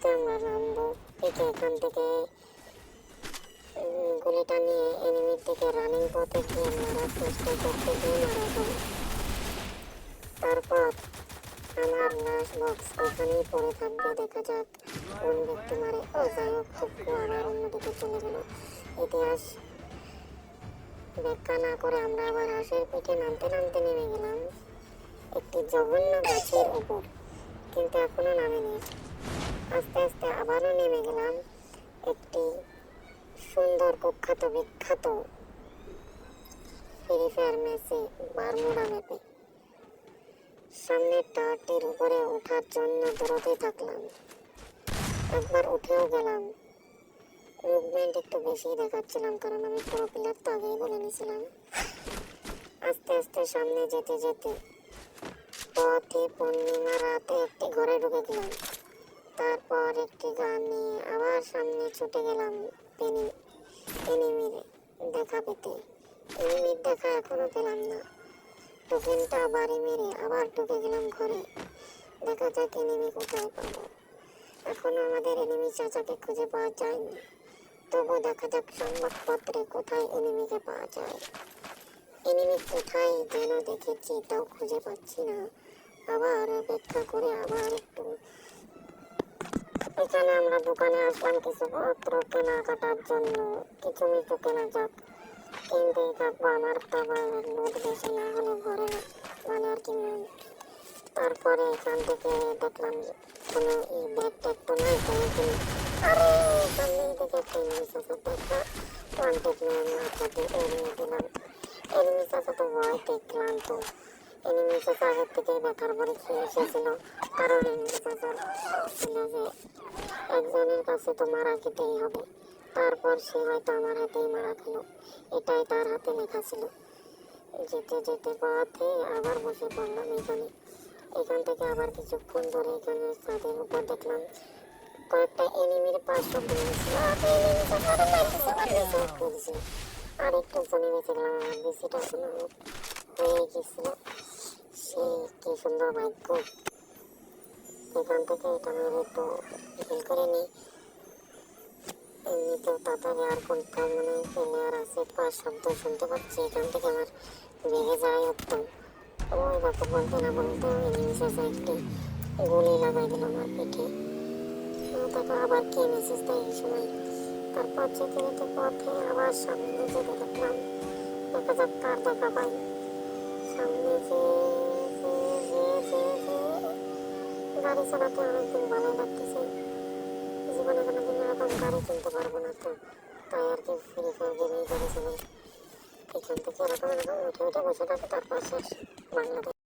পিকেতে আমরা নামবো। পিকে এখান থেকে গুলিটা নিয়ে এনিমির দিকে রানিং পথে গিয়ে মারার চেষ্টা করতে গিয়ে মারা যাবে। তারপর আমার লাশ বক্স ওখানেই পড়ে থাকবে, দেখা যাক কোন ব্যক্তি মারে। ও যাই হোক, টুকু আবার অন্যদিকে চলে গেল। ইতিহাস ব্যাখ্যা না করে আমরা আবার হাঁসের পিঠে নামতে নামতে নেমে গেলাম একটি জঘন্য গাছের উপর, কিন্তু এখনো নামেনি। আস্তে আস্তে আবারও নেমে গেলাম একটি সুন্দর কুখ্যাত বিখ্যাত ফ্রি ফায়ার ম্যাচে বারমুডা ম্যাপে। সামনের টাওয়ারটির উপরে ওঠার জন্য দৌড়াতে থাকলাম। একবার উঠেও গেলাম। মুভমেন্ট একটু বেশি দেখাচ্ছিলাম, কারণ আমি পুরো প্লেয়ার তো আগেই বলে নিয়েছিলাম। আস্তে আস্তে সামনে যেতে যেতে পথে পূর্ণিমা রাতে একটি ঘরে ঢুকে গেলাম। তারপর একটি গান নিয়ে আবার সামনে ছুটে গেলাম এনিমির দেখা পেতে। এনিমির দেখা এখনো পেলাম না। টোকেনটা বাড়ি মেরে আবার ঢুকে গেলাম ঘরে। দেখা যাক এনিমি কোথায় পাবো। এখনো আমাদের এনিমি চাচাকে খুঁজে পাওয়া যায়নি, তবু দেখা যাক সংবাদপত্রে কোথায় এনিমিকে পাওয়া যায়। এনিমি কোথায় যেন দেখেছি, তাও খুঁজে পাচ্ছি না। আবার অপেক্ষা করে আবার একটু এখানে আমরা দোকানে আসলাম কিছু পত্র কেনাকাটার জন্য। কিছু মিছু কেনা যাক, কিনতেই থাকবো। আমার তো আবার লোড বেশি না হলে ঘরে মানে আর কি মন। তারপরে এখান থেকে দেখলাম কোনো ব্যাগ ট্যাগ তো নাই, কোনো কিনে। আরে সামনেই থেকে একটা এনিমি চাচা দেখা ওয়ান্টেড ম্যান মাথাতে এড়িয়ে দিলাম। এনিমি চাচা তো ভয়তে ক্লান্ত। এনিমি চাচা আগের থেকে বেকার পরে খেয়ে এসেছিল, কারণ এনিমি চাচার ছিল যে একজনের কাছে তো মারা খেতেই হবে। তারপর সে হয়তো আমার হাতেই মারা খেল, এটাই তার হাতে লেখা ছিল। যেতে যেতে পথে আবার বসে পড়লাম এখানে। এখান থেকে আবার কিছুক্ষণ ধরে এখানে ছাদের উপর দেখলাম কয়েকটা এনিমির পাশ শব্দ হয়েছিল। আর একটু জনে বেঁচে গেলাম। আমার বেশিটা কোনো হয়ে গেছিল। সে কি সুন্দর ভাগ্য। এখান থেকে এটা মেরে একটু ফিল করে নিই। এমনিতেও তাড়াতাড়ি আর কোনটা মনে প্লেয়ার আছে, পাশ শব্দ শুনতে পাচ্ছি। এখান থেকে আমার বেগে যায় উত্তম। ওই বাপু বলতে না বলতে এনিমি চাচা একটি গুলি লাগাই দিল আমার পিঠে। তারপর আবার কে মেসেজ দেয় এই সময়। তারপর যেতে যেতে পথে আবার সামনে যেতে দেখলাম, দেখা যাক কার দেখা পাই। সামনে গাড়ি চালাতে অনেকদিন ভালো লাগতেছে। জীবনে কোনোদিন এরকম গাড়ি কিনতে পারবো না, তো তাই আর কি ফ্রি ফায়ার গেমেই গাড়ি চালাই। এখান থেকে এরকম এরকম উঠে উঠে বসে থাকে, তারপর শেষ বাংলাদেশ।